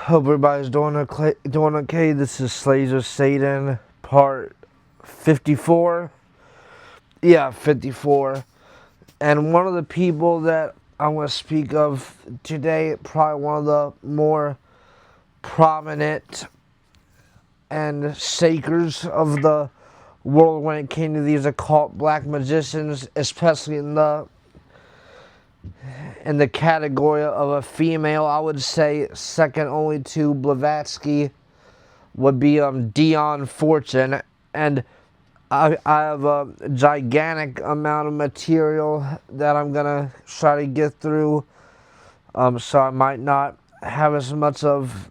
Hope everybody's doing okay. This is Slaves of Satan, part 54. Yeah, 54. And one of the people that I want to speak of today, probably one of the more prominent and shakers of the world when it came to these occult black magicians, especially in the category of a female. I would say second only to Blavatsky would be Dion Fortune, and I have a gigantic amount of material that I'm gonna try to get through, so I might not have as much of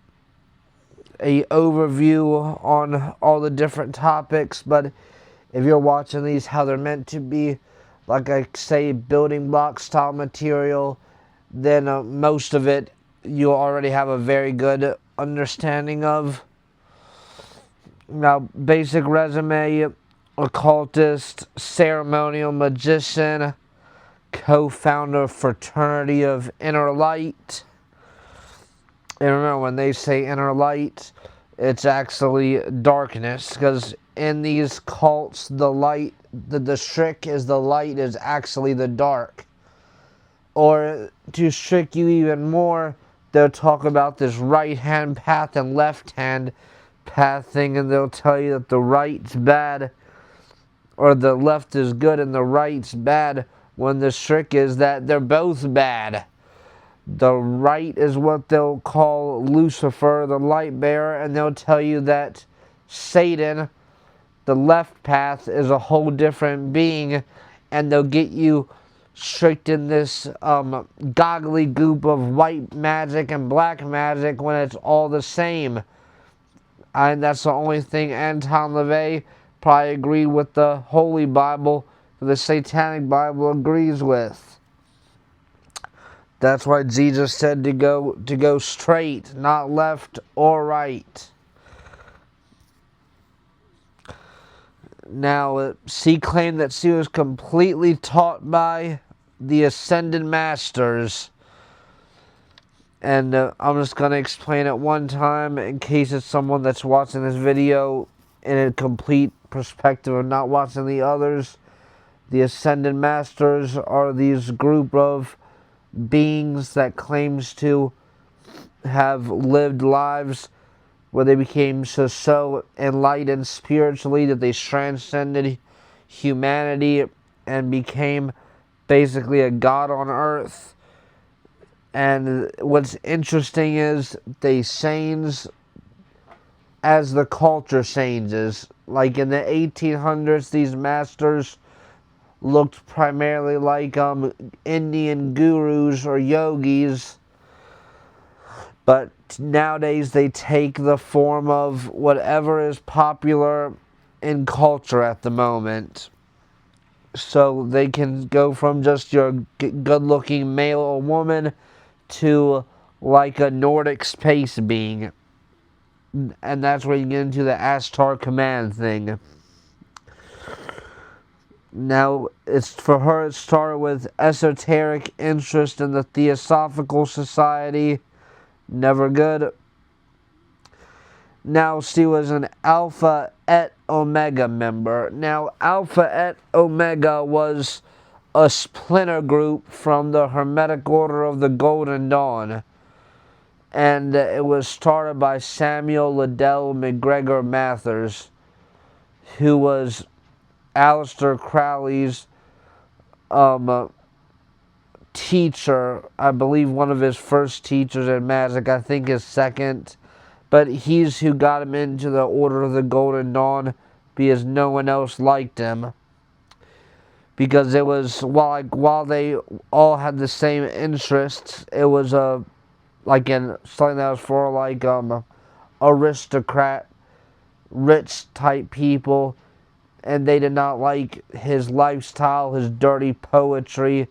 a overview on all the different topics, but if you're watching these how they're meant to be, like I say, building block style material, then most of it you already have a very good understanding of. Now, basic resume: occultist, ceremonial magician, co-founder of Fraternity of Inner Light. And remember, when they say inner light, it's actually darkness, because in these cults, the light, the trick is the light is actually the dark. Or to trick you even more, they'll talk about this right-hand path and left-hand path thing, and they'll tell you that the right's bad, or the left is good and the right's bad, when the trick is that they're both bad. The right is what they'll call Lucifer, the light bearer, and they'll tell you that Satan, the left path, is a whole different being, and they'll get you tricked in this goggly goop of white magic and black magic when it's all the same. And that's the only thing Anton LaVey probably agreed with the Holy Bible, the Satanic Bible agrees with. That's why Jesus said to go straight, not left or right. Now, she claimed that she was completely taught by the Ascended Masters. And I'm just going to explain it one time in case it's someone that's watching this video in a complete perspective of not watching the others. The Ascended Masters are these group of beings that claims to have lived lives where they became so enlightened spiritually that they transcended humanity and became basically a god on earth. And what's interesting is they change as the culture changes. Like in the 1800s, these masters looked primarily like Indian gurus or yogis, but nowadays they take the form of whatever is popular in culture at the moment. So they can go from just your good-looking male or woman to like a Nordic space being, and that's where you get into the Ashtar command thing. Now, for her, it started with esoteric interest in the Theosophical Society. Never good. Now, she was an Alpha Et Omega member. Now, Alpha Et Omega was a splinter group from the Hermetic Order of the Golden Dawn. And it was started by Samuel Liddell McGregor Mathers, who was Aleister Crowley's teacher. I believe one of his first teachers in magic. I think his second. But he's who got him into the Order of the Golden Dawn, because no one else liked him. Because it was, while they all had the same interests, it was like in something that was for like aristocrat, rich type people. And they did not like his lifestyle, his dirty poetry,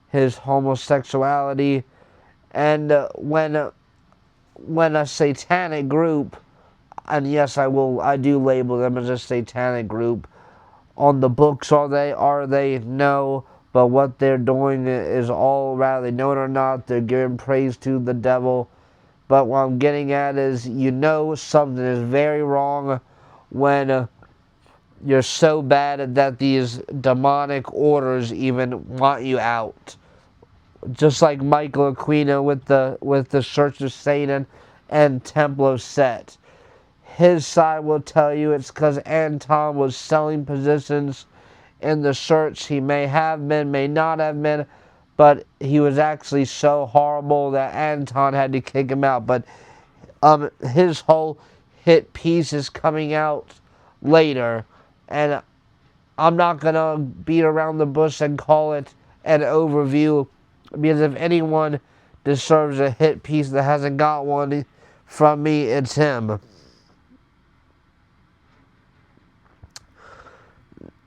his homosexuality. And when a satanic group, and yes, I do label them as a satanic group. On the books, are they? No. But what they're doing is all, rather they know it or not, they're giving praise to the devil. But what I'm getting at is, you know something is very wrong when you're so bad that these demonic orders even want you out. Just like Michael Aquino with the Church of Satan and Temple of Set. His side will tell you it's because Anton was selling positions in the church. He may have been, may not have been, but he was actually so horrible that Anton had to kick him out. But his whole hit piece is coming out later, and I'm not gonna beat around the bush and call it an overview, because if anyone deserves a hit piece that hasn't got one from me, it's him.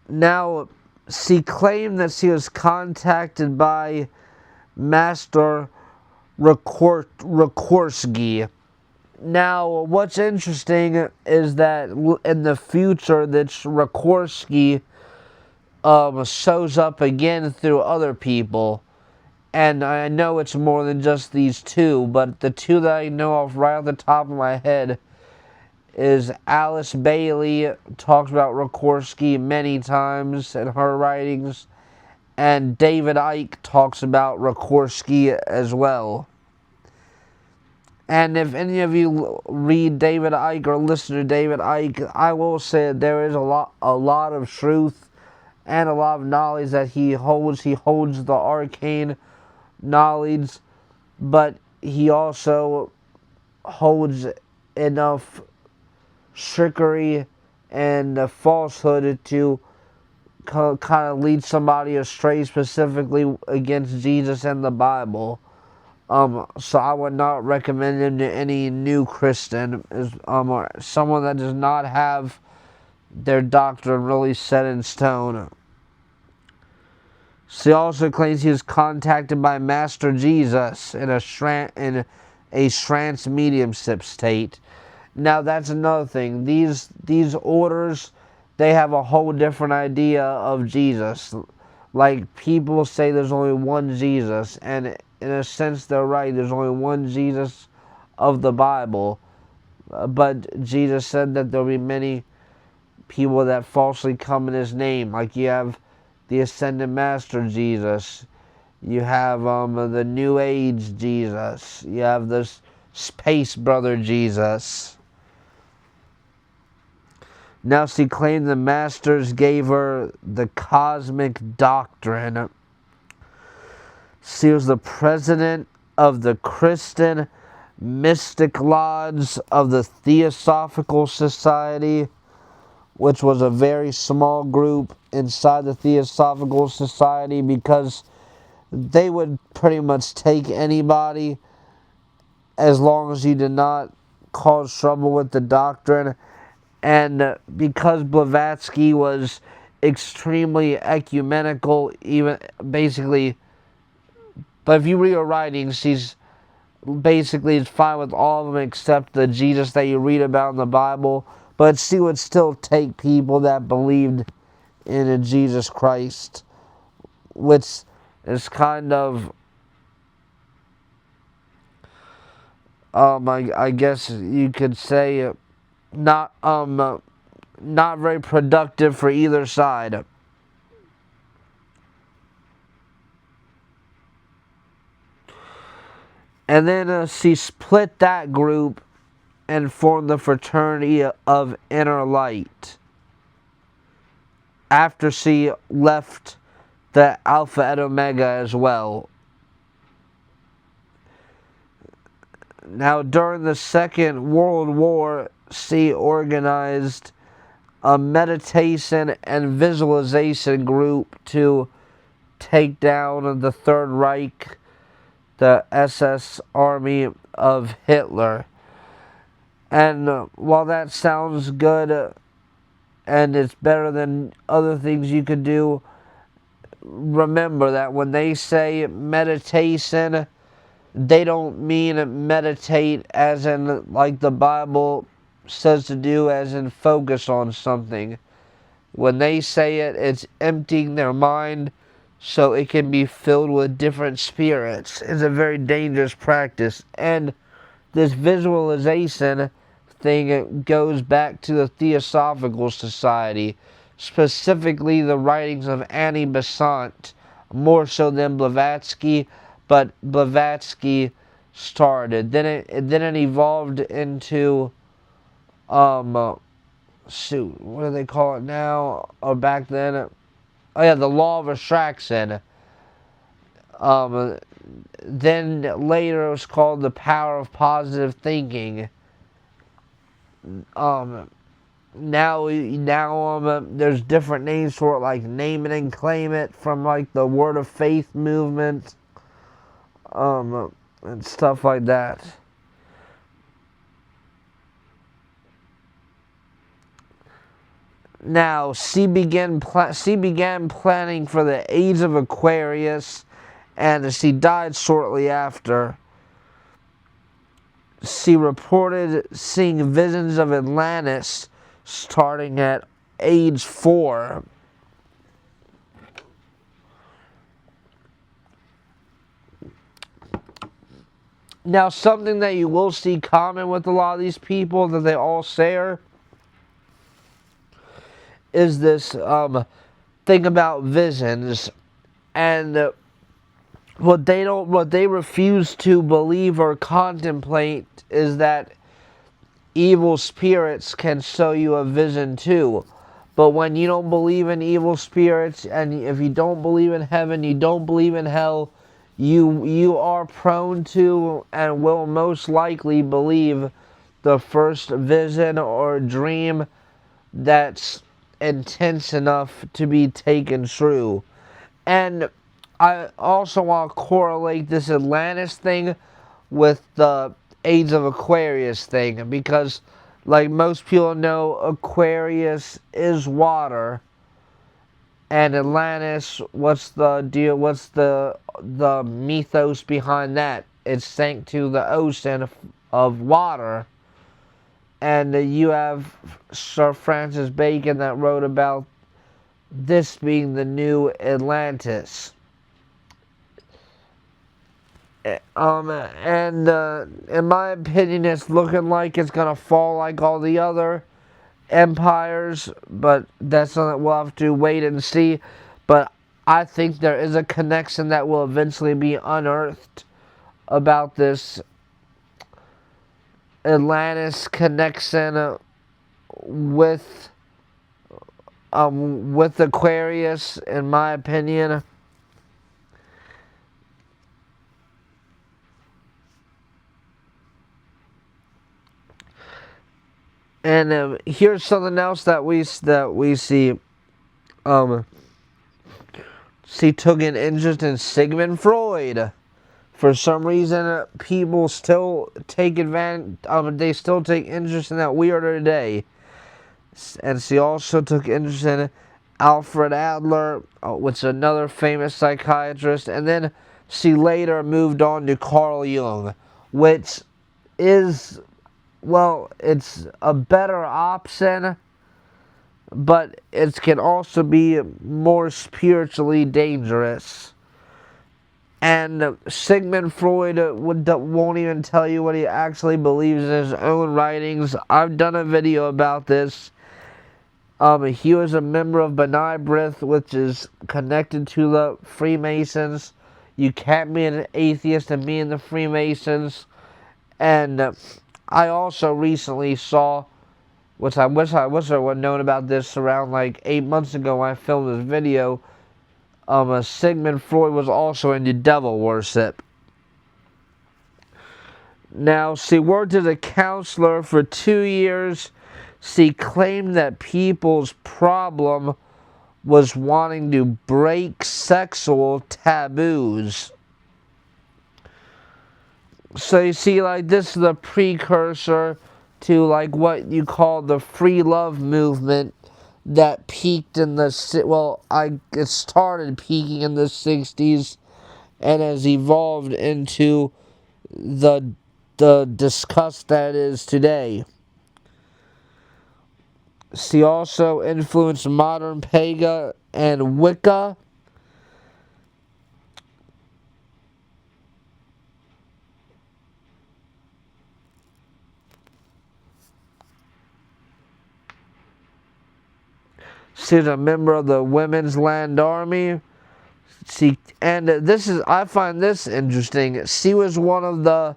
Now, she claimed that she was contacted by Master Rikorsky. Now, what's interesting is that in the future, that Rikorsky shows up again through other people. And I know it's more than just these two, but the two that I know of right off the top of my head is Alice Bailey talks about Rikorsky many times in her writings, and David Icke talks about Rikorsky as well. And if any of you read David Icke or listen to David Icke, I will say that there is a lot of truth and a lot of knowledge that he holds. He holds the arcane knowledge, but he also holds enough trickery and falsehood to kind of lead somebody astray, specifically against Jesus and the Bible. So I would not recommend him to any new Christian, or someone that does not have their doctrine really set in stone. She also claims he was contacted by Master Jesus in a trance mediumship state. Now that's another thing. These orders, they have a whole different idea of Jesus. Like, people say there's only one Jesus, and in a sense they're right. There's only one Jesus of the Bible. But Jesus said that there'll be many people that falsely come in his name. Like, you have the Ascended Master Jesus. You have the New Age Jesus. You have the Space Brother Jesus. Now, she claimed the Masters gave her the cosmic doctrine. She was the president of the Christian Mystic Lodge of the Theosophical Society, which was a very small group inside the Theosophical Society, because they would pretty much take anybody as long as you did not cause trouble with the doctrine. And because Blavatsky was extremely ecumenical, even basically, but if you read her writings, she's basically is fine with all of them except the Jesus that you read about in the Bible. But she would still take people that believed in a Jesus Christ, which is kind of, I guess you could say, not very productive for either side. And then she split that group and formed the fraternity of Inner Light after she left the Alpha and Omega as well. Now, during the Second World War, she organized a meditation and visualization group to take down the Third Reich, the SS army of Hitler. And while that sounds good and it's better than other things you could do, remember that when they say meditation, they don't mean meditate as in like the Bible says to do, as in focus on something. When they say it, it's emptying their mind so it can be filled with different spirits. It's a very dangerous practice. And this visualization thing goes back to the Theosophical Society, specifically the writings of Annie Besant, more so than Blavatsky, but Blavatsky started. Then it evolved into shoot, what do they call it now? Or back then? Oh yeah, the law of attraction. Um, then later it was called the power of positive thinking. Um, now there's different names for it, like name it and claim it, from like the word of faith movement, and stuff like that. Now, she began planning for the age of Aquarius, and she died shortly after. She reported seeing visions of Atlantis starting at age 4. Now, something that you will see common with a lot of these people that they all share is this thing about visions, and what they refuse to believe or contemplate is that evil spirits can show you a vision too. But when you don't believe in evil spirits, and if you don't believe in heaven, you don't believe in hell, you are prone to and will most likely believe the first vision or dream that's intense enough to be taken true. And I also want to correlate this Atlantis thing with the Age of Aquarius thing, because like most people know, Aquarius is water, and Atlantis, what's the deal? What's the mythos behind that? It sank to the ocean of water. And you have Sir Francis Bacon that wrote about this being the new Atlantis. And in my opinion, it's looking like it's gonna fall like all the other empires, but that's something that we'll have to wait and see. But I think there is a connection that will eventually be unearthed about this Atlantis connection with Aquarius, in my opinion. And here's something else that we see. She took an interest in Sigmund Freud. For some reason, people still take advantage. They still take interest in that weirdo today. And she also took interest in Alfred Adler, which is another famous psychiatrist. And then she later moved on to Carl Jung, which is, well, it's a better option, but it can also be more spiritually dangerous. And Sigmund Freud won't even tell you what he actually believes in his own writings. I've done a video about this. He was a member of B'nai B'rith, which is connected to the Freemasons. You can't be an atheist and be in the Freemasons. And I also recently saw, which I wish I would have known about this around like 8 months ago when I filmed this video. Sigmund Freud was also into devil worship. Now, she worked as a counselor for 2 years. She claimed that people's problem was wanting to break sexual taboos. So you see, like, this is the precursor to like what you call the free love movement that peaked in the, it started peaking in the 60s and has evolved into the disgust that is today. She also influenced modern pagan and Wicca. She's a member of the Women's Land Army. I find this interesting. She was one of the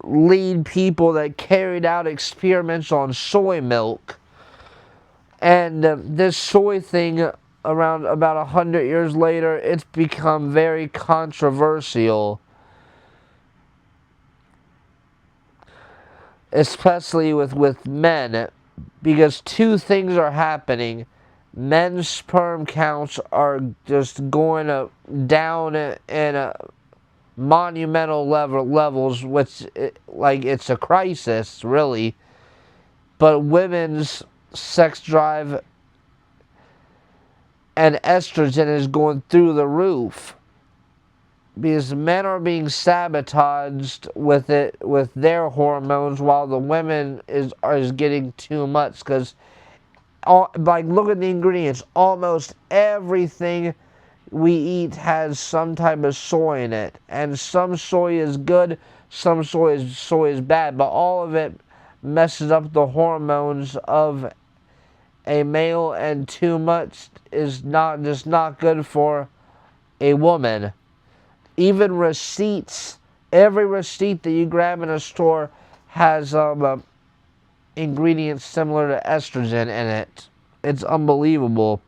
lead people that carried out experiments on soy milk. And this soy thing, around about 100 years later, it's become very controversial. Especially with men, because two things are happening. Men's sperm counts are just going down in monumental levels, which, like, it's a crisis, really. But women's sex drive and estrogen is going through the roof, because men are being sabotaged with their hormones, while the women is getting too much. Because, like, look at the ingredients. Almost everything we eat has some type of soy in it, and some soy is good, some soy is bad, but all of it messes up the hormones of a male, and too much is not good for a woman. Even receipts, every receipt that you grab in a store has ingredients similar to estrogen in it. It's unbelievable.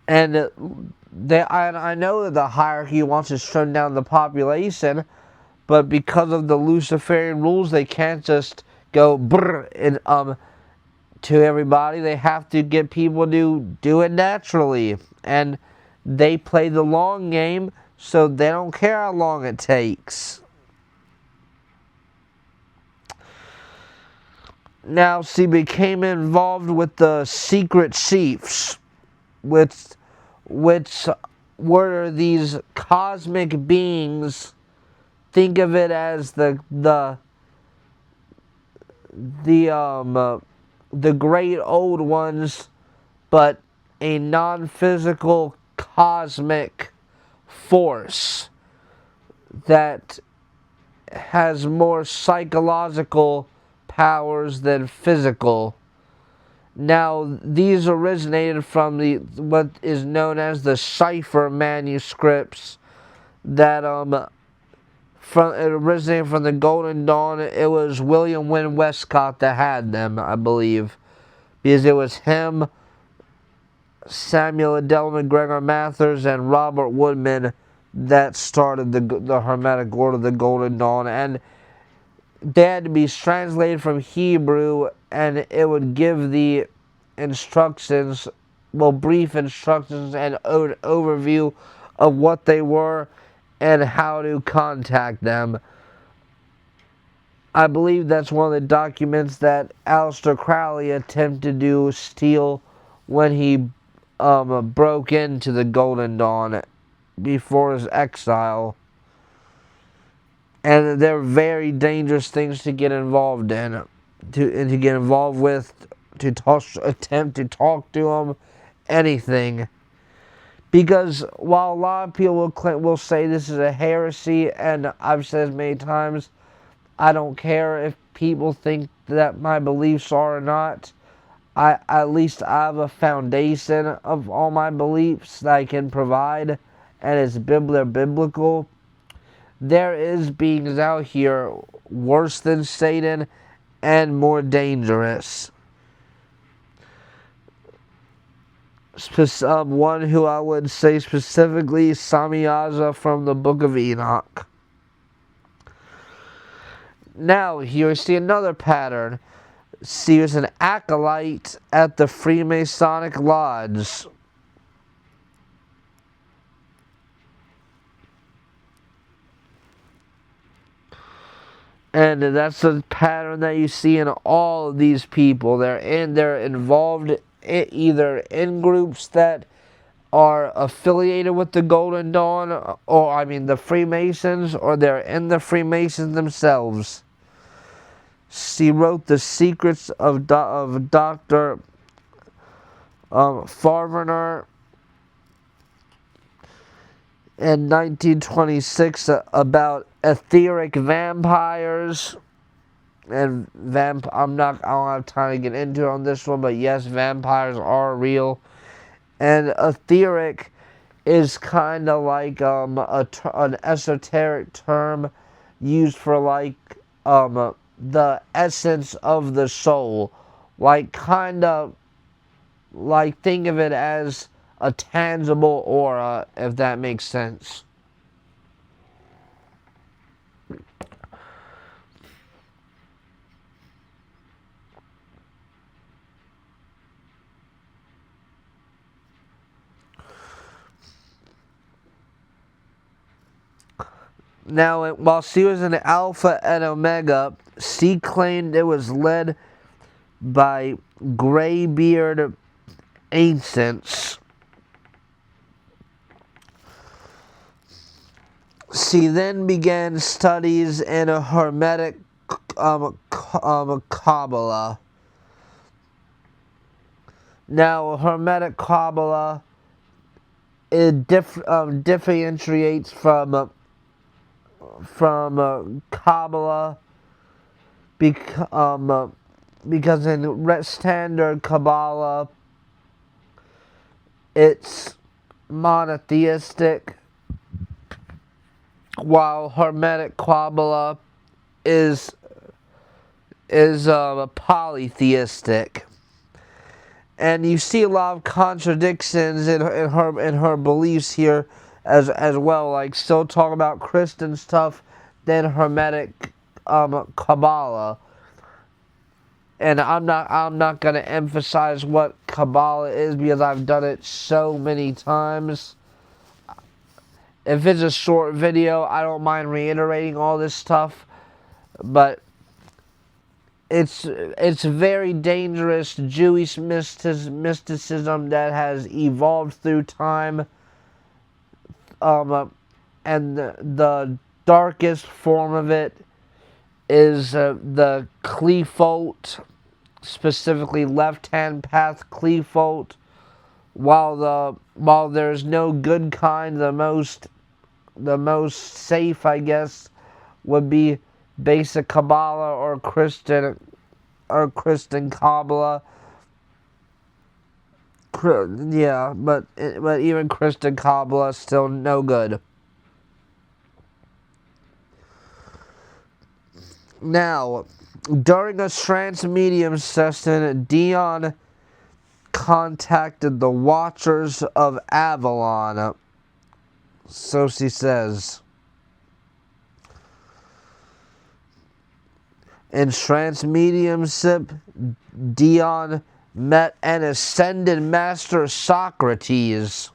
And I know that the hierarchy wants to trim down the population, but because of the Luciferian rules, they can't just go brr and to everybody. They have to get people to do it naturally, and they play the long game, so they don't care how long it takes. Now, she became involved with the secret chiefs, which were these cosmic beings. Think of it as the great old ones, but a non-physical cosmic force that has more psychological powers than physical. Now, these originated from what is known as the cipher manuscripts that it originated from the Golden Dawn. It was William Wynne Westcott that had them, I believe, because it was him, Samuel Adele McGregor Mathers, and Robert Woodman that started the Hermetic Order of the Golden Dawn. And they had to be translated from Hebrew, and it would give the instructions, well, brief instructions and an overview of what they were and how to contact them. I believe that's one of the documents that Aleister Crowley attempted to steal when he broke into the Golden Dawn before his exile. And they're very dangerous things to get involved in, to get involved with, attempt to talk to them, anything. Because while a lot of people will say this is a heresy, and I've said it many times, I don't care if people think that my beliefs are or not. At least I have a foundation of all my beliefs that I can provide, and they're biblical. There is beings out here worse than Satan and more dangerous. One who I would say specifically, Samyaza from the Book of Enoch. Now, here we see another pattern. She was an acolyte at the Freemasonic Lodge. And that's a pattern that you see in all of these people. They're involved either in groups that are affiliated with the Golden Dawn, the Freemasons, or they're in the Freemasons themselves. She wrote The Secrets of Dr. Farvener in 1926 about etheric vampires. and I don't have time to get into it on this one, but yes, vampires are real. And etheric is kind of like an esoteric term used for like the essence of the soul, like kind of like think of it as a tangible aura, if that makes sense. Now, while she was an Alpha and Omega, she claimed it was led by graybeard ancients. She then began studies in a Hermetic Kabbalah. Now, Hermetic Kabbalah it differentiates from Kabbalah because in standard Kabbalah it's monotheistic, while Hermetic Kabbalah is polytheistic. And you see a lot of contradictions in her beliefs here as well. Like still talk about Christian stuff, then Hermetic Kabbalah. And I'm not gonna emphasize what Kabbalah is because I've done it so many times. If it's a short video, I don't mind reiterating all this stuff, but it's very dangerous Jewish mysticism that has evolved through time, and the darkest form of it is the Qliphoth, specifically left-hand path Qliphoth. While there's no good kind, the most safe, I guess, would be basic Kabbalah or Christian Kabbalah. Yeah, but even Christian Kabbalah is still no good. Now, during a trance medium session, Dion contacted the Watchers of Avalon. So she says. In trance mediumship, Dion met an ascended master, Socrates.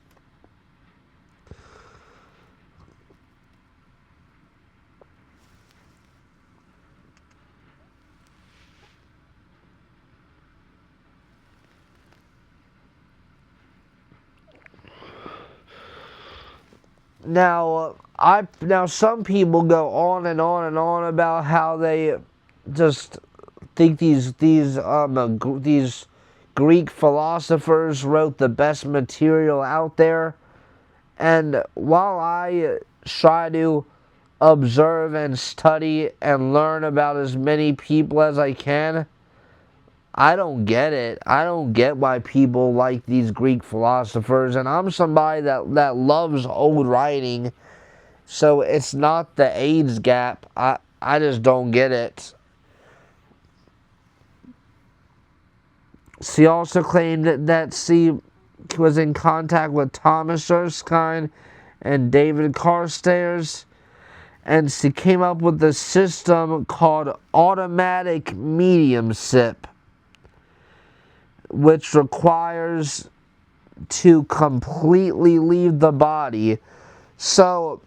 Now some people go on and on and on about how they just think these Greek philosophers wrote the best material out there. And while I try to observe and study and learn about as many people as I can, I don't get it. I don't get why people like these Greek philosophers. And I'm somebody that loves old writing. So it's not the age gap. I just don't get it. She also claimed that she was in contact with Thomas Erskine and David Carstairs, and she came up with a system called automatic mediumship, which requires to completely leave the body. So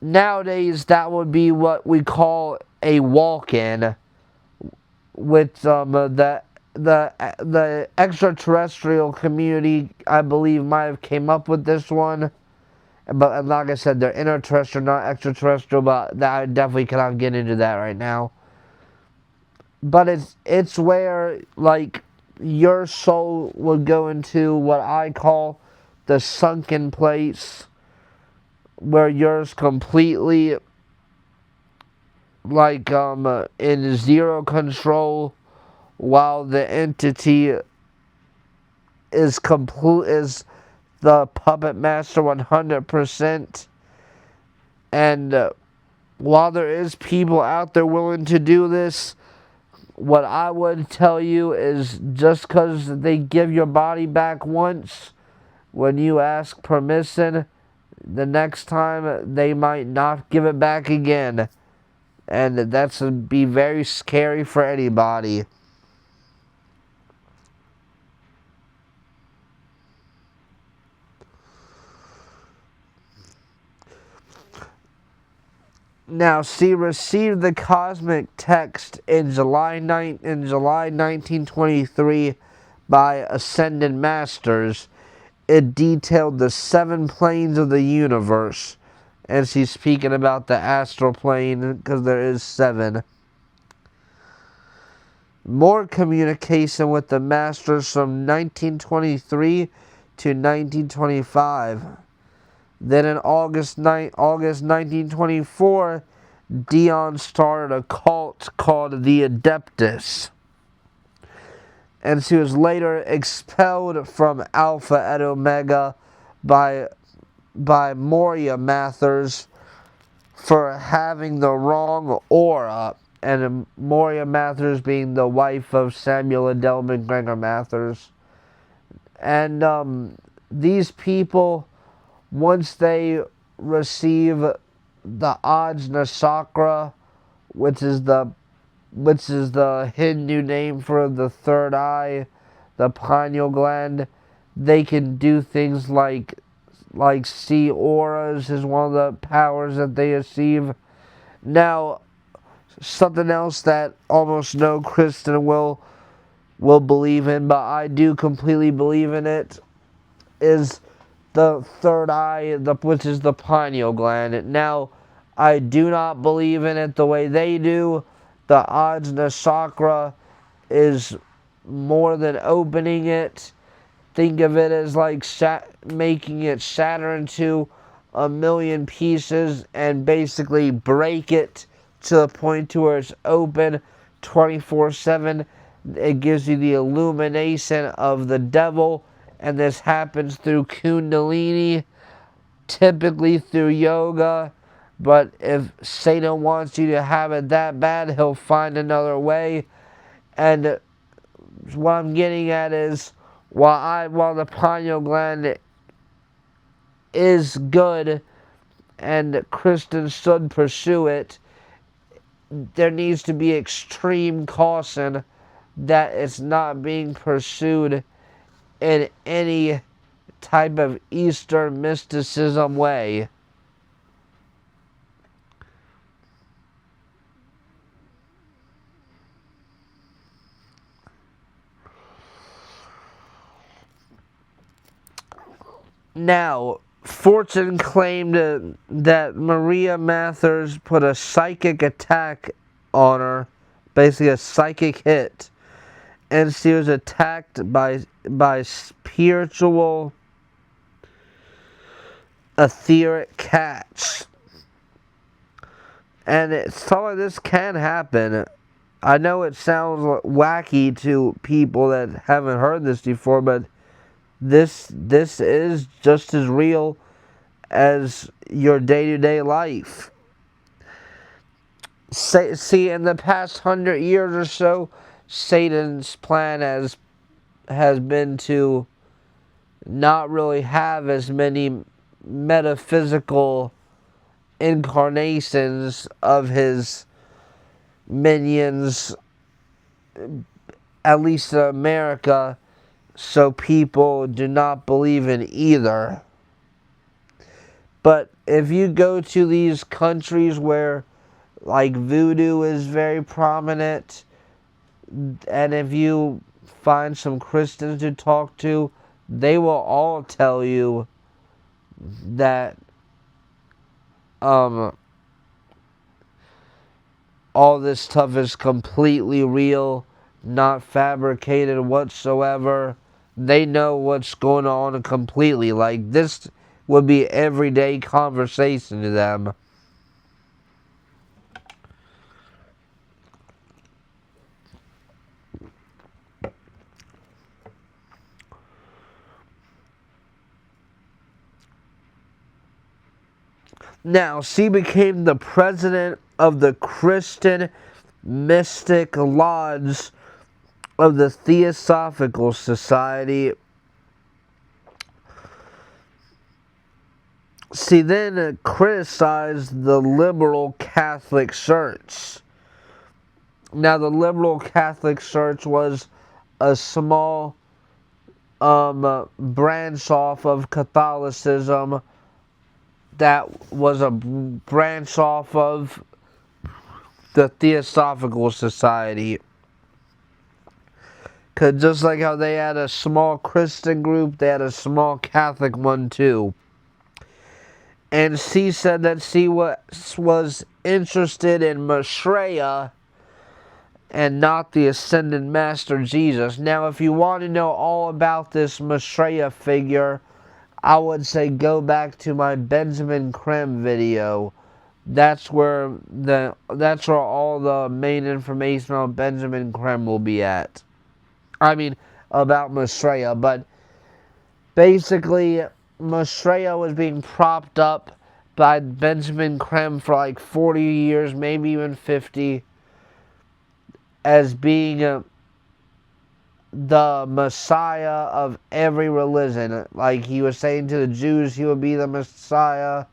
nowadays that would be what we call a walk-in, which the extraterrestrial community, I believe, might have came up with this one. But like I said, they're interterrestrial, not extraterrestrial, but I definitely cannot get into that right now. But it's where, like, your soul would go into what I call the sunken place, where yours completely in zero control, while the entity is the puppet master 100%. And while there is people out there willing to do this, what I would tell you is, just because they give your body back once, when you ask permission, the next time they might not give it back again. And that's would be very scary for anybody. Now, she received the cosmic text in July 1923 by Ascended Masters. It detailed the 7 planes of the universe. And she's speaking about the astral plane, because there is 7. More communication with the Masters from 1923 to 1925. Then in August 1924, Dion started a cult called the Adeptus. And she was later expelled from Alpha and Omega by Moria Mathers for having the wrong aura. And Moria Mathers being the wife of Samuel Adele McGregor Mathers. And these people, once they receive the Ajna Chakra, which is the Hindu name for the third eye, the pineal gland, they can do things like see auras is one of the powers that they receive. Now, something else that almost no Christian will believe in, but I do completely believe in it, is the third eye, which is the pineal gland. Now, I do not believe in it the way they do. The Ajna Chakra is more than opening it. Think of it as like making it shatter into a million pieces and basically break it to the point to where it's open 24/7. It gives you the illumination of the devil. And this happens through Kundalini, typically through yoga. But if Satan wants you to have it that bad, he'll find another way. And what I'm getting at is, while the pineal gland is good and Christians should pursue it, there needs to be extreme caution that it's not being pursued in any type of Eastern mysticism way. Now, Fortune claimed that Maria Mathers put a psychic attack on her, basically a psychic hit, and she was attacked by spiritual etheric cats. And something like this can happen. I know it sounds wacky to people that haven't heard this before, but this is just as real as your day-to-day life. See, in the past 100 years or so, Satan's plan has been to not really have as many metaphysical incarnations of his minions, at least in America, so people do not believe in either. But if you go to these countries where like voodoo is very prominent, and if you find some Christians to talk to, they will all tell you that all this stuff is completely real, not fabricated whatsoever. They know what's going on completely. Like, this would be everyday conversation to them. Now, she became the president of the Christian Mystic Lodge of the Theosophical Society. She then criticized the liberal Catholic Church. Now, the liberal Catholic Church was a small branch off of Catholicism that was a branch off of the Theosophical Society. Because just like how they had a small Christian group, they had a small Catholic one too. And she said that she was interested in Maitreya and not the Ascended Master Jesus. Now, if you want to know all about this Maitreya figure, I would say go back to my Benjamin Creme video. That's where all the main information on Benjamin Creme will be at. I mean, about Maitreya, but basically, Maitreya was being propped up by Benjamin Creme for like 40 years, maybe even 50, as being the Messiah of every religion. Like he was saying to the Jews, he would be the Messiah.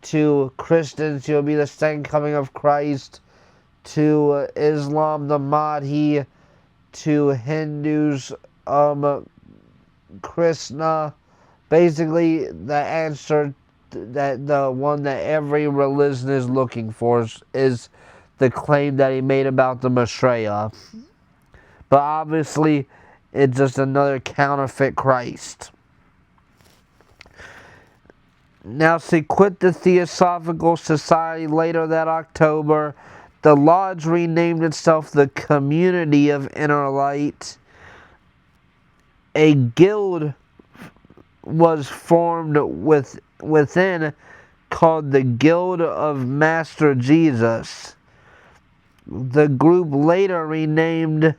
To Christians, he would be the second coming of Christ. To Islam, the Mahdi. To Hindus, Krishna. Basically, the answer that the one that every religion is looking for is the claim that he made about the Maitreya. But obviously, it's just another counterfeit Christ. Now, she quit the Theosophical Society later that October. The lodge renamed itself the Community of Inner Light. A guild was formed within called the Guild of Master Jesus. The group later renamed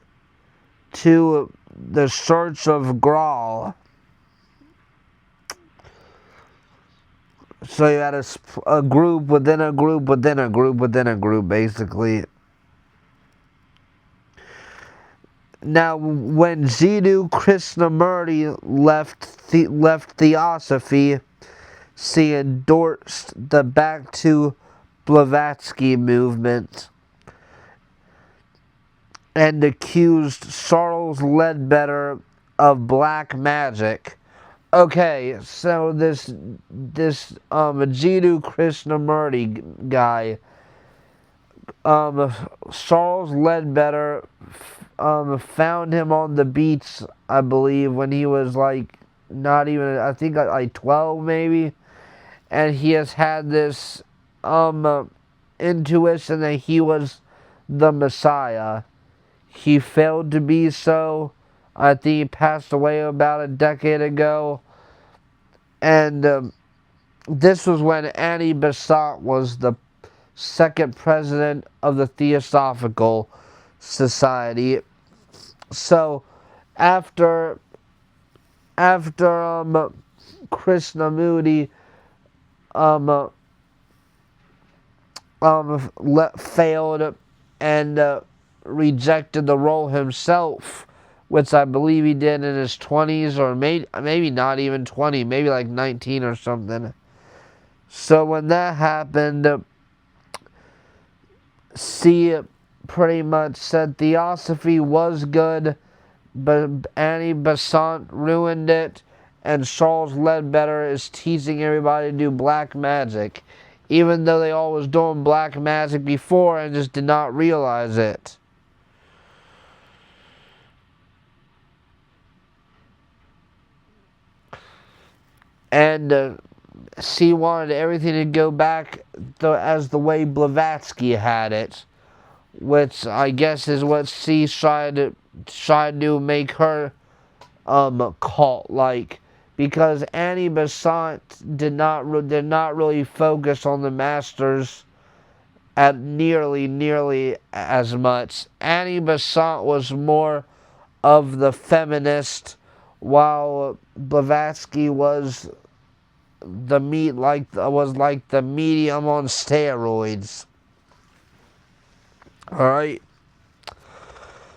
to the Church of Graal. So you had a group within a group within a group within a group, basically. Now, when Jiddu Krishnamurti left Theosophy, she endorsed the Back to Blavatsky movement and accused Charles Ledbetter of black magic. Okay, so this Jiddu Krishnamurti guy, Charles Ledbetter found him on the beach, I believe, when he was like not even, I think like 12 maybe, and he has had this intuition that he was the Messiah. He failed to be so. I think he passed away about a decade ago. And this was when Annie Besant was the second president of the Theosophical Society. So after Krishnamurti failed and rejected the role himself, which I believe he did in his 20s, or maybe not even 20, maybe like 19 or something. So when that happened, she pretty much said Theosophy was good, but Annie Besant ruined it, and Charles Ledbetter is teaching everybody to do black magic, even though they all was doing black magic before and just did not realize it. And she wanted everything to go back as the way Blavatsky had it, which I guess is what she tried to make her cult-like, because Annie Besant did not really focus on the masters at nearly as much. Annie Besant was more of the feminist, while Blavatsky was was like the medium on steroids. Alright?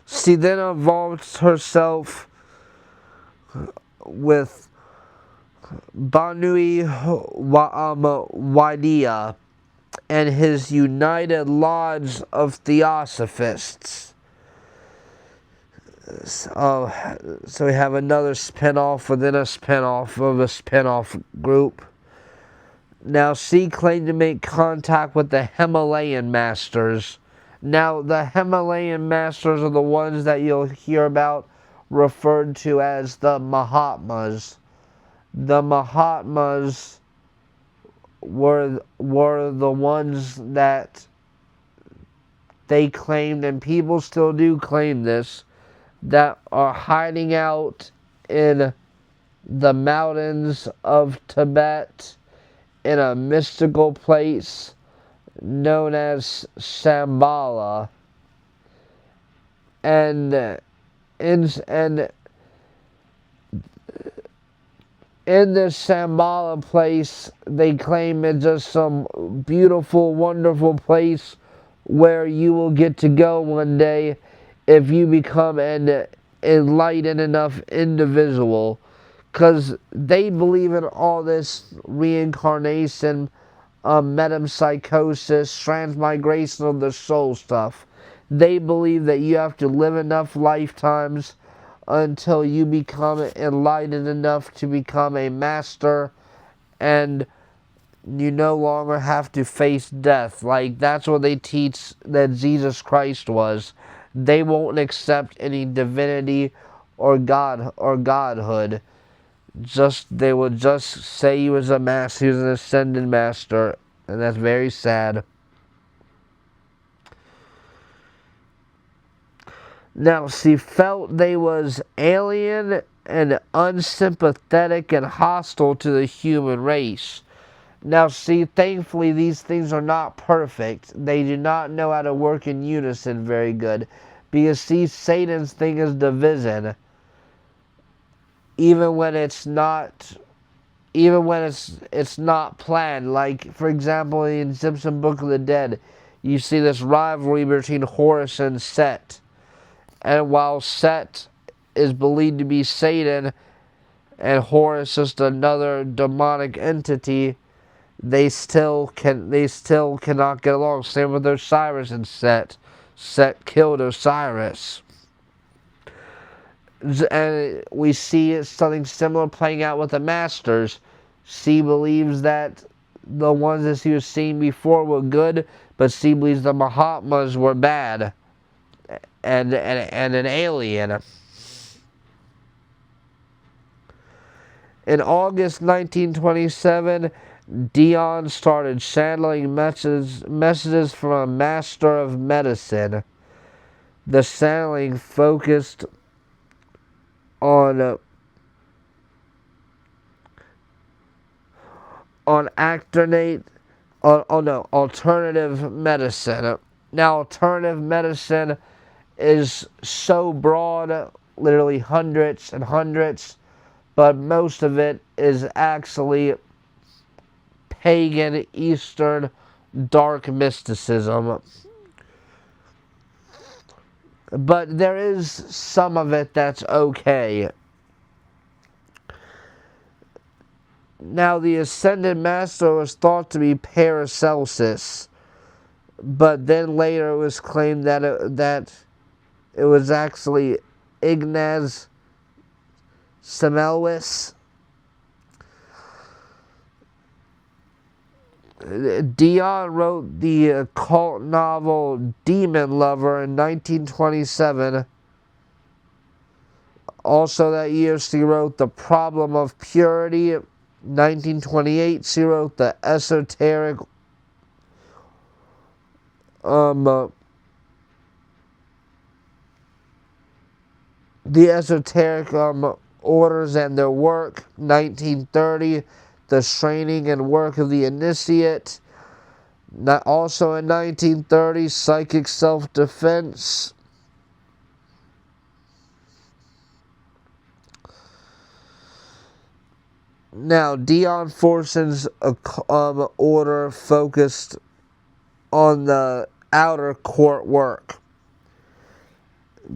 She then involved herself with Banui Waidia and his United Lodge of Theosophists. So we have another spin-off within a spin-off of a spin-off group. Now, she claimed to make contact with the Himalayan masters. Now, the Himalayan masters are the ones that you'll hear about referred to as the Mahatmas. The Mahatmas were the ones that they claimed, and people still do claim this, that are hiding out in the mountains of Tibet in a mystical place known as Shambhala. And in this Shambhala place, they claim it's just some beautiful, wonderful place where you will get to go one day if you become an enlightened enough individual. Because they believe in all this reincarnation, metempsychosis, transmigration of the soul stuff. They believe that you have to live enough lifetimes until you become enlightened enough to become a master, and you no longer have to face death. Like, that's what they teach that Jesus Christ was. They won't accept any divinity or godhood. They will just say he was a master, he was an ascended master, and that's very sad. Now, she felt they was alien and unsympathetic and hostile to the human race. Now, see, thankfully, these things are not perfect. They do not know how to work in unison very good. Because, see, Satan's thing is division. Even when it's not planned. Like, for example, in Simpson Book of the Dead, you see this rivalry between Horus and Set. And while Set is believed to be Satan and Horus is just another demonic entity, they still cannot get along. Same with Osiris and Set. Set killed Osiris. And we see something similar playing out with the Masters. She believes that the ones that she was seeing before were good, but she believes the Mahatmas were bad and an alien. In August 1927, Dion started channeling messages from a master of medicine. The channeling focused on alternative medicine. Now, alternative medicine is so broad, literally hundreds and hundreds, but most of it is actually pagan, Eastern, dark mysticism. But there is some of it that's okay. Now, the Ascended Master was thought to be Paracelsus, but then later it was claimed that it was actually Ignaz Semmelweis. Dion wrote the occult novel Demon Lover in 1927. Also that year, she wrote The Problem of Purity. 1928, she wrote the esoteric orders and their work. 1930, The Training and Work of the Initiate. Also in 1930, Psychic Self-Defense. Now, Dion Forson's order focused on the outer court work,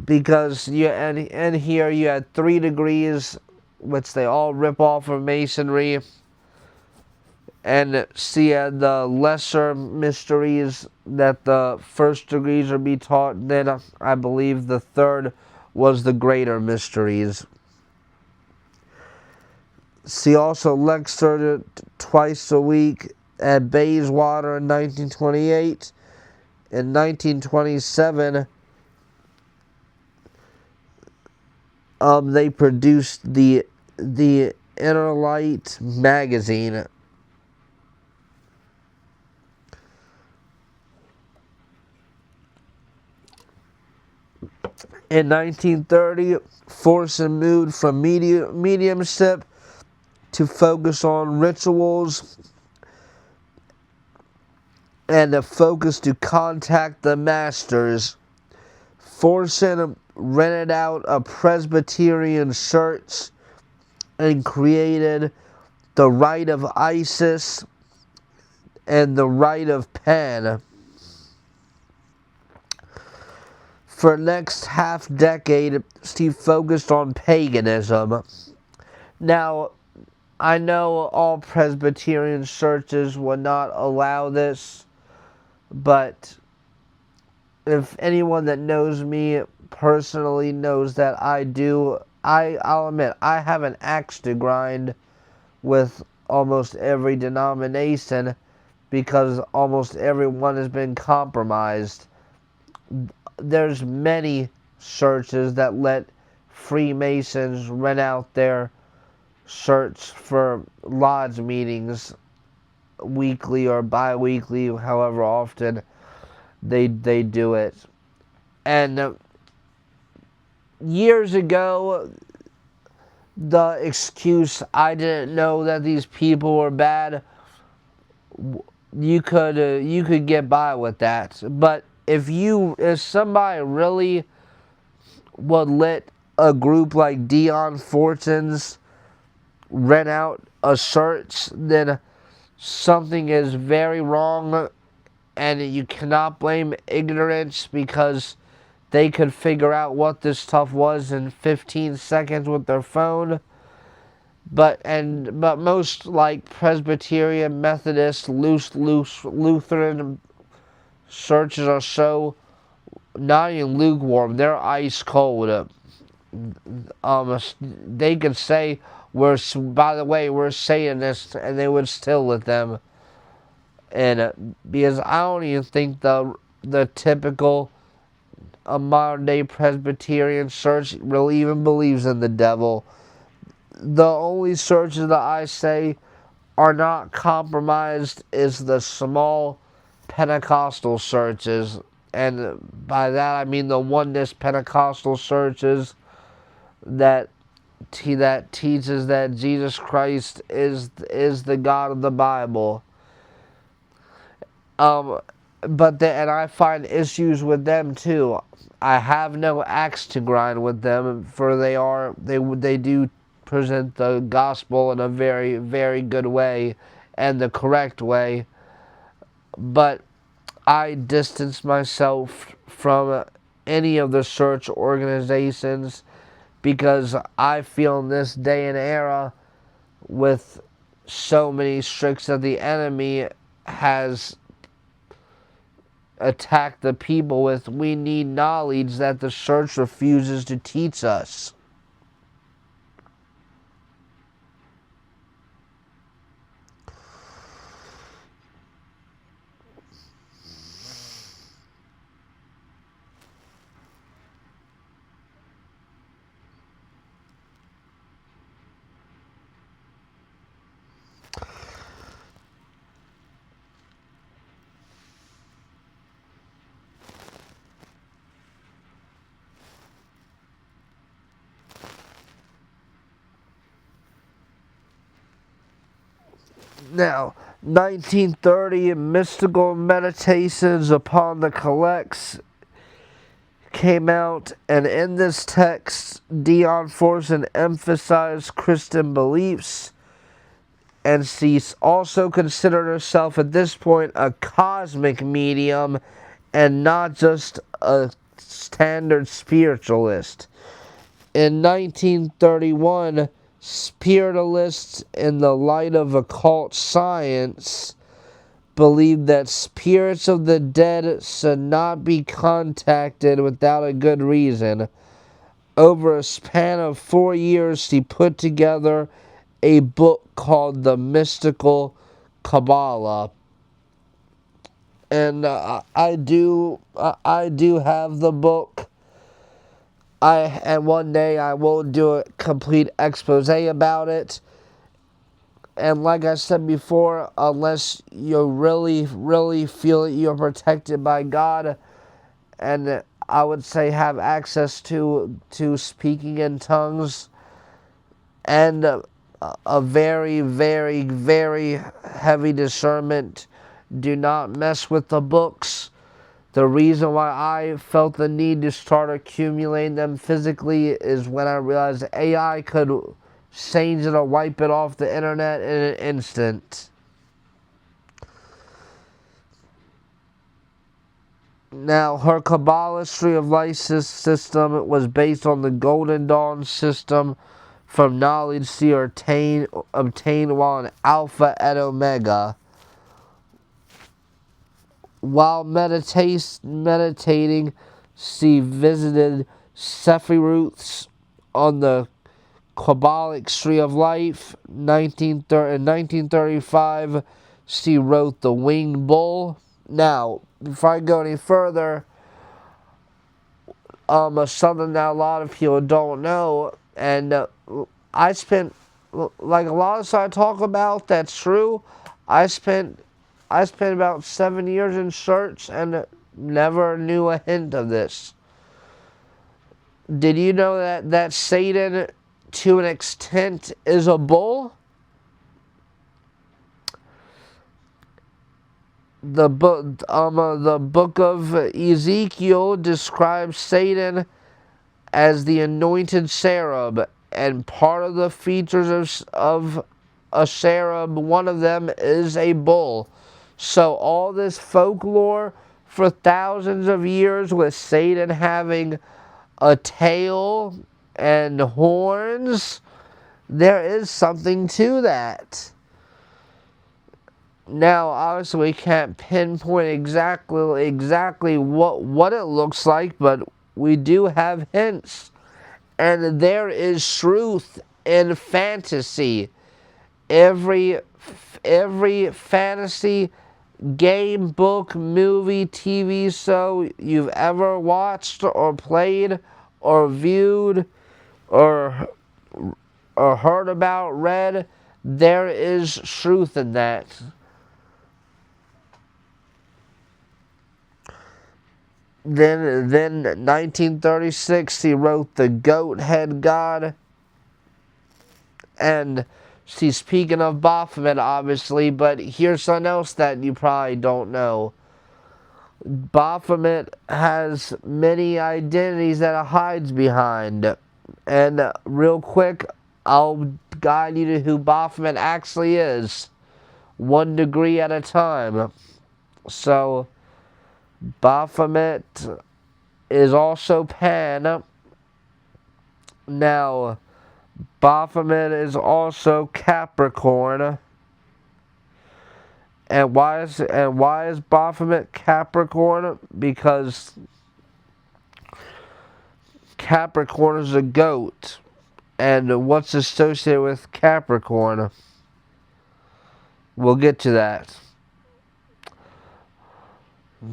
because and here you had 3 degrees, which they all rip off of masonry, and see the lesser mysteries that the first degrees are be taught. Then I believe the third was the greater mysteries. See also lectured twice a week at Bayswater in 1928. In 1927, they produced the Inner Light magazine. In 1930, Forson moved from mediumship to focus on rituals and a focus to contact the masters. Forson rented out a Presbyterian church and created the Rite of Isis and the Rite of Pan. For the next half decade, Steve focused on paganism. Now, I know all Presbyterian churches would not allow this, but if anyone that knows me personally knows that I'll admit, I have an axe to grind with almost every denomination, because almost everyone has been compromised. There's many churches that let Freemasons rent out their church for lodge meetings weekly or bi-weekly, however often they do it. And years ago, the excuse, I didn't know that these people were bad, you could get by with that. But if somebody really would let a group like Dion Fortune's rent out a church, then something is very wrong, and you cannot blame ignorance, because they could figure out what this stuff was in 15 seconds with their phone. But most, like Presbyterian, Methodist, Lutheran churches are so not even lukewarm, they're ice cold. They could say, by the way, we're Satanists, and they would still let them. And because I don't even think the typical modern day Presbyterian church really even believes in the devil. The only churches that I say are not compromised is the small Pentecostal churches, and by that I mean the oneness Pentecostal churches that teaches that Jesus Christ is the God of the Bible. And I find issues with them too. I have no axe to grind with them, for they do present the gospel in a very, very good way and the correct way. But I distance myself from any of the church organizations, because I feel in this day and era, with so many tricks that the enemy has attacked the people with, we need knowledge that the church refuses to teach us. Now, 1930, Mystical Meditations upon the Collects came out, and in this text, Dion Forson emphasized Christian beliefs and she also considered herself at this point a cosmic medium and not just a standard spiritualist. In 1931, spiritualists, in the light of occult science, believed that spirits of the dead should not be contacted without a good reason. Over a span of 4 years, she put together a book called The Mystical Kabbalah. And I do have the book. And one day I will do a complete expose about it. And like I said before, unless you really, really feel that you're protected by God, and I would say have access to speaking in tongues, and a very, very, very heavy discernment, do not mess with the books. The reason why I felt the need to start accumulating them physically is when I realized AI could change it or wipe it off the internet in an instant. Now, her Kabbalist Tree of Life system was based on the Golden Dawn system from knowledge she obtained while in Alpha and Omega. While meditating, she visited Sephiroths on the Kabbalic Tree of Life. In 1935, she wrote The Winged Bull. Now, before I go any further, something that a lot of people don't know, and I spent, like a lot of stuff I talk about that's true, I spent about 7 years in church and never knew a hint of this. Did you know that Satan, to an extent, is a bull? The book of Ezekiel describes Satan as the anointed cherub, and part of the features of a cherub, one of them is a bull. So all this folklore for thousands of years with Satan having a tail and horns, there is something to that. Now, obviously, we can't pinpoint exactly what it looks like, but we do have hints. And there is truth in fantasy. Every fantasy game, book, movie, TV show you've ever watched or played or viewed or heard about, read, there is truth in that. Then 1936, he wrote The Goat Head God. And she's speaking of Baphomet, obviously, but here's something else that you probably don't know. Baphomet has many identities that it hides behind. And real quick, I'll guide you to who Baphomet actually is, 1 degree at a time. So, Baphomet is also Pan. Now, Baphomet is also Capricorn. And why is Baphomet Capricorn? Because Capricorn is a goat. And what's associated with Capricorn? We'll get to that.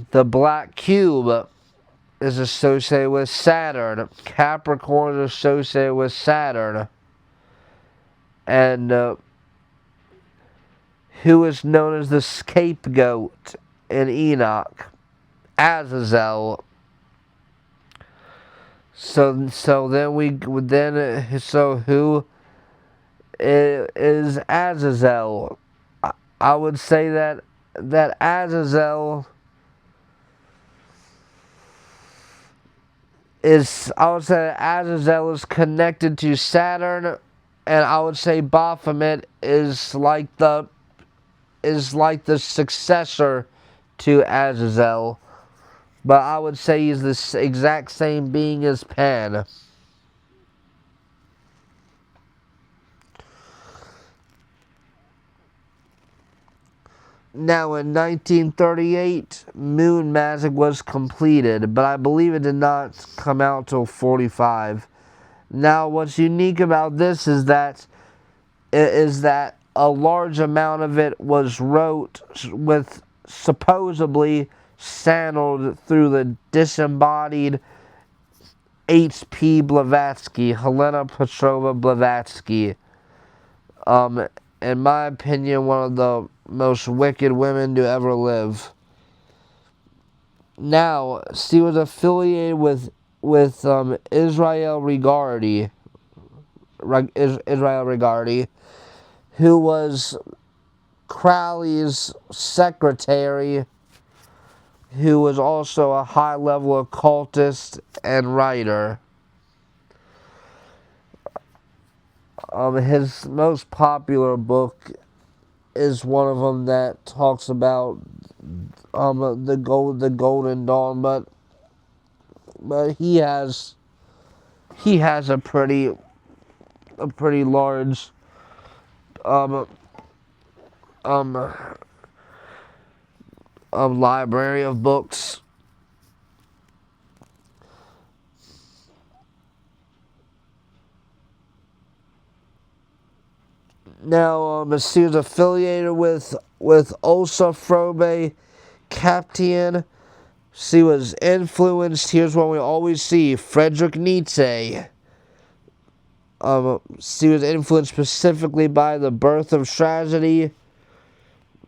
The black cube is associated with Saturn. Capricorn is associated with Saturn. And who is known as the scapegoat in Enoch? Azazel. So who is Azazel? I would say that Azazel is connected to Saturn and I would say Baphomet is like the successor to Azazel, but I would say he's the exact same being as Pan. Now, in 1938, Moon Magic was completed, but I believe it did not come out till 45. Now, what's unique about this is that a large amount of it was wrote with supposedly channeled through the disembodied H.P. Blavatsky, Helena Petrova Blavatsky. In my opinion, one of the most wicked women to ever live. Now, she was affiliated with Israel Regardie, who was Crowley's secretary, who was also a high-level occultist and writer. His most popular book is one of them that talks about the Golden Dawn, but he has a pretty large library of books. Now, she was affiliated with Osa Frobe Captain. She was influenced. Here's what we always see: Friedrich Nietzsche. She was influenced specifically by The Birth of Tragedy.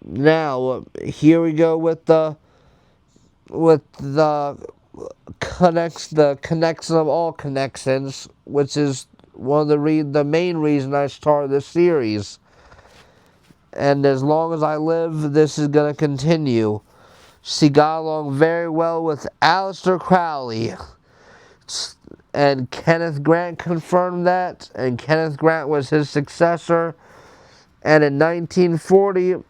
Now, here we go with the connection of all connections, which is one of the main reason I started this series. And as long as I live, this is going to continue. She got along very well with Aleister Crowley. And Kenneth Grant confirmed that. And Kenneth Grant was his successor. And in 1940,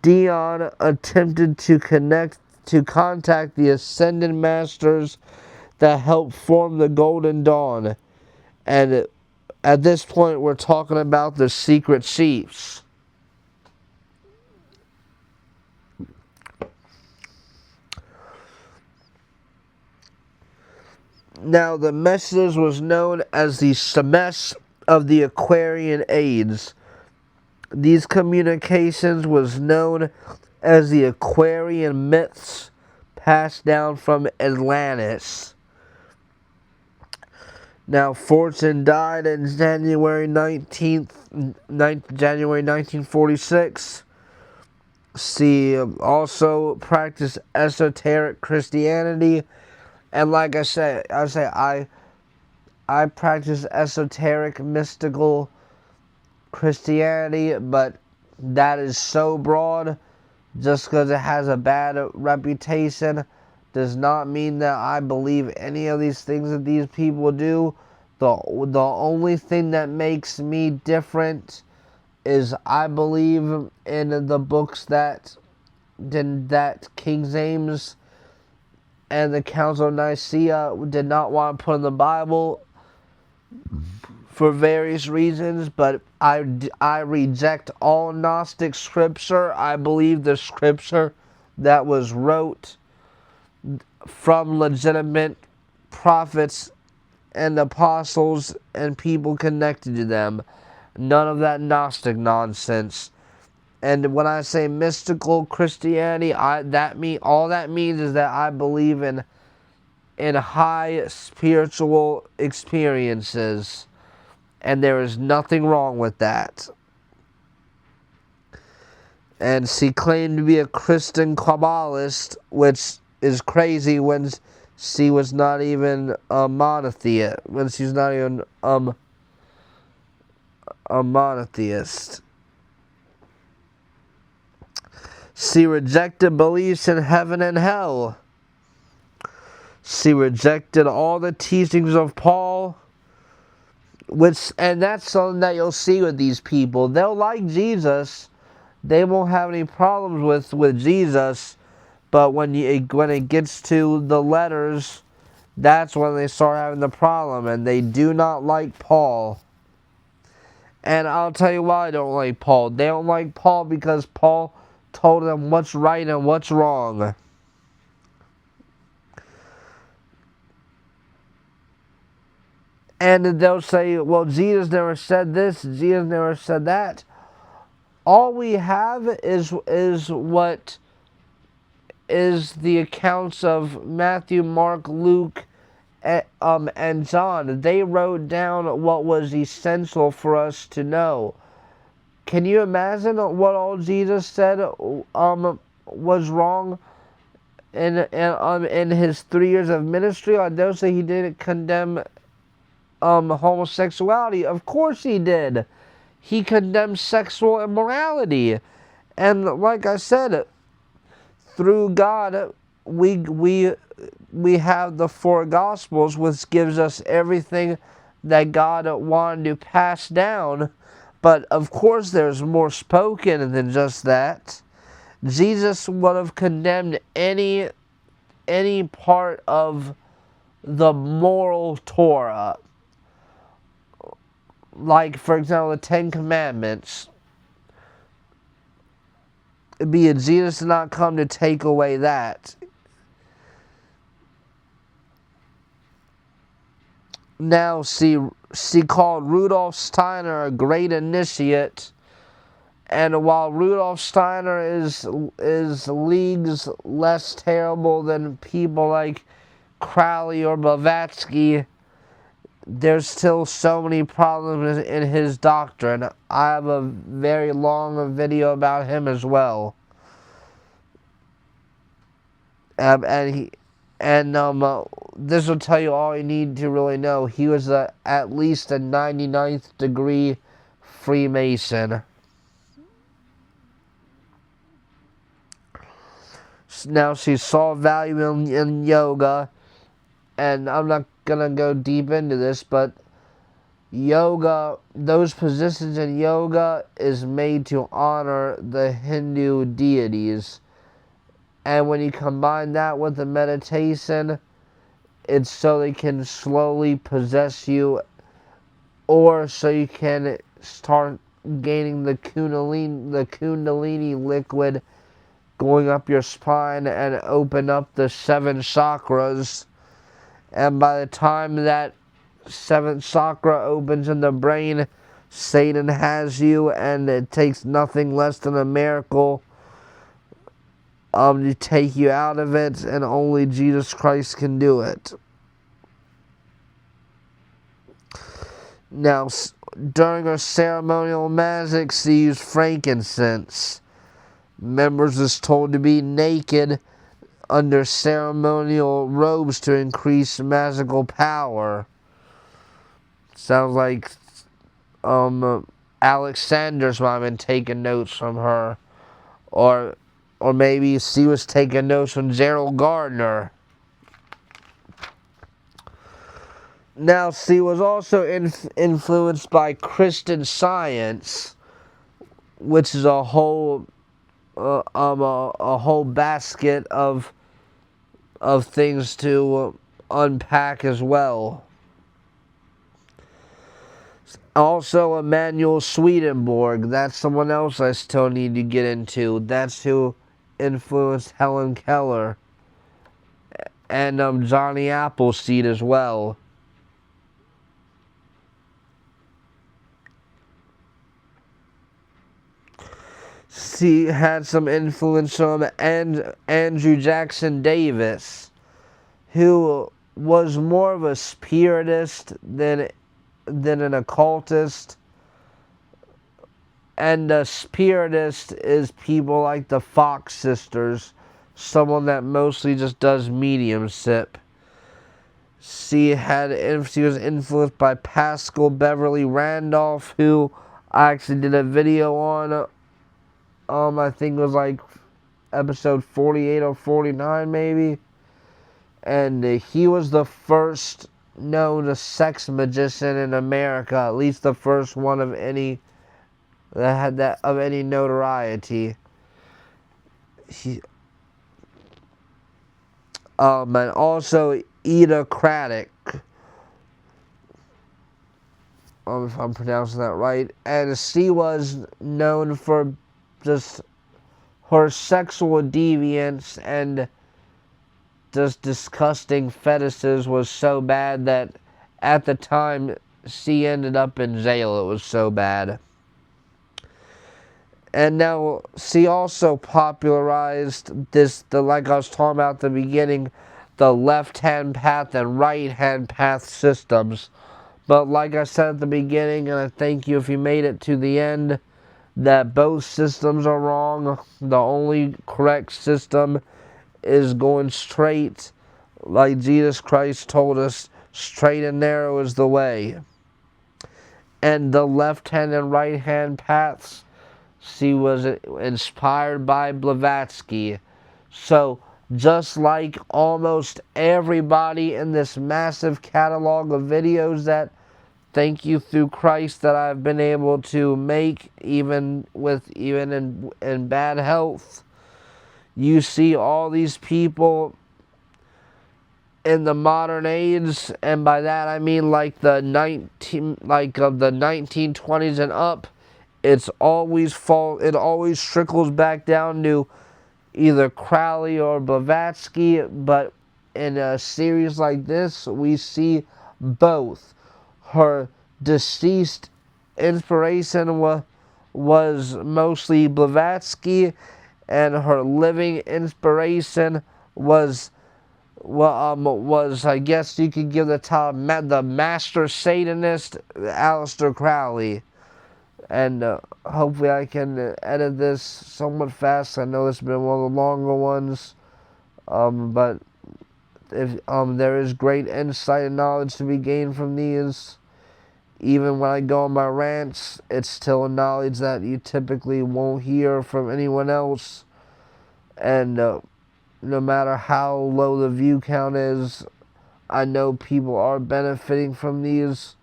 Dion attempted to contact the Ascended Masters that helped form the Golden Dawn. And at this point, we're talking about the Secret Chiefs. Now, the message was known as the Semesh of the Aquarian Age. These communications was known as the Aquarian myths passed down from Atlantis. Now, Fortune died in January 1946. She also practiced esoteric Christianity. And like I say I practice esoteric, mystical Christianity, but that is so broad. Just because it has a bad reputation does not mean that I believe any of these things that these people do. The only thing that makes me different is I believe in the books that King James and the Council of Nicaea did not want to put in the Bible for various reasons, but I reject all Gnostic scripture. I believe the scripture that was wrote from legitimate prophets and apostles and people connected to them. None of that Gnostic nonsense. And when I say mystical Christianity, all that means is that I believe in high spiritual experiences, and there is nothing wrong with that. And she claimed to be a Christian Kabbalist, which is crazy when she was not even a monotheist. When she's not even a monotheist. She rejected beliefs in heaven and hell. She rejected all the teachings of Paul, And that's something that you'll see with these people. They'll like Jesus. They won't have any problems with Jesus. But when it gets to the letters, that's when they start having the problem. And they do not like Paul. And I'll tell you why they don't like Paul. They don't like Paul because Paul told them what's right and what's wrong. And they'll say, well, Jesus never said this, Jesus never said that. All we have is what is the accounts of Matthew, Mark, Luke, and John. They wrote down what was essential for us to know. Can you imagine what all Jesus said was wrong in his 3 years of ministry? I don't say he didn't condemn homosexuality. Of course he did. He condemned sexual immorality. And like I said, through God, we have the 4 Gospels, which gives us everything that God wanted to pass down. But of course there's more spoken than just that. Jesus would have condemned any part of the moral Torah. Like, for example, the 10 Commandments. Jesus did not come to take away that. Now, see called Rudolf Steiner a great initiate. And while Rudolf Steiner is leagues less terrible than people like Crowley or Blavatsky, there's still so many problems in his doctrine. I have a very long video about him as well. This will tell you all you need to really know. He was at least a 99th degree Freemason. Now, she saw value in yoga, and I'm not gonna go deep into this, but yoga, those positions in yoga is made to honor the Hindu deities. And when you combine that with the meditation, it's so they can slowly possess you, or so you can start gaining the kundalini liquid going up your spine and open up the 7 chakras. And by the time that 7th chakra opens in the brain, Satan has you, and it takes nothing less than a miracle to take you out of it, and only Jesus Christ can do it. Now, during our ceremonial magic, she used frankincense. Members is told to be naked under ceremonial robes to increase magical power. Sounds like Alexander's mom been taking notes from her, or maybe she was taking notes from Gerald Gardner. Now, she was also influenced by Christian Science, which is a whole basket of things to unpack as well. Also, Emanuel Swedenborg. That's someone else I still need to get into. That's who influenced Helen Keller and Johnny Appleseed as well. She had some influence from Andrew Jackson Davis, who was more of a spiritist than an occultist. And a spiritist is people like the Fox sisters, someone that mostly just does mediumship. She was influenced by Pascal Beverly Randolph, who I actually did a video on. I think it was like episode 48 or 49 maybe. And he was the first known sex magician in America, at least the first one of any that had that of any notoriety. And also Ida Craddock, if I'm pronouncing that right, and she was known for just her sexual deviance and just disgusting fetishes was so bad that at the time she ended up in jail. It was so bad. And now she also popularized like I was talking about at the beginning, the left-hand path and right-hand path systems. But like I said at the beginning, and I thank you if you made it to the end, that both systems are wrong. The only correct system is going straight, like Jesus Christ told us, straight and narrow is the way. And the left-hand and right-hand paths, she was inspired by Blavatsky. So, just like almost everybody in this massive catalog of videos that, thank you through Christ, that I've been able to make, even in bad health, you see all these people in the modern age, and by that I mean like the 1920s and up. It always trickles back down to either Crowley or Blavatsky, but in a series like this, we see both. Her deceased inspiration was mostly Blavatsky, and her living inspiration was, I guess you could give the title, the Master Satanist, Aleister Crowley. And hopefully I can edit this somewhat fast. I know it's been one of the longer ones, but if there is great insight and knowledge to be gained from these. Even when I go on my rants, it's still a knowledge that you typically won't hear from anyone else. And no matter how low the view count is, I know people are benefiting from these.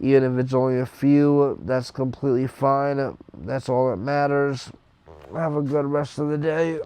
Even if it's only a few, that's completely fine. That's all that matters. Have a good rest of the day.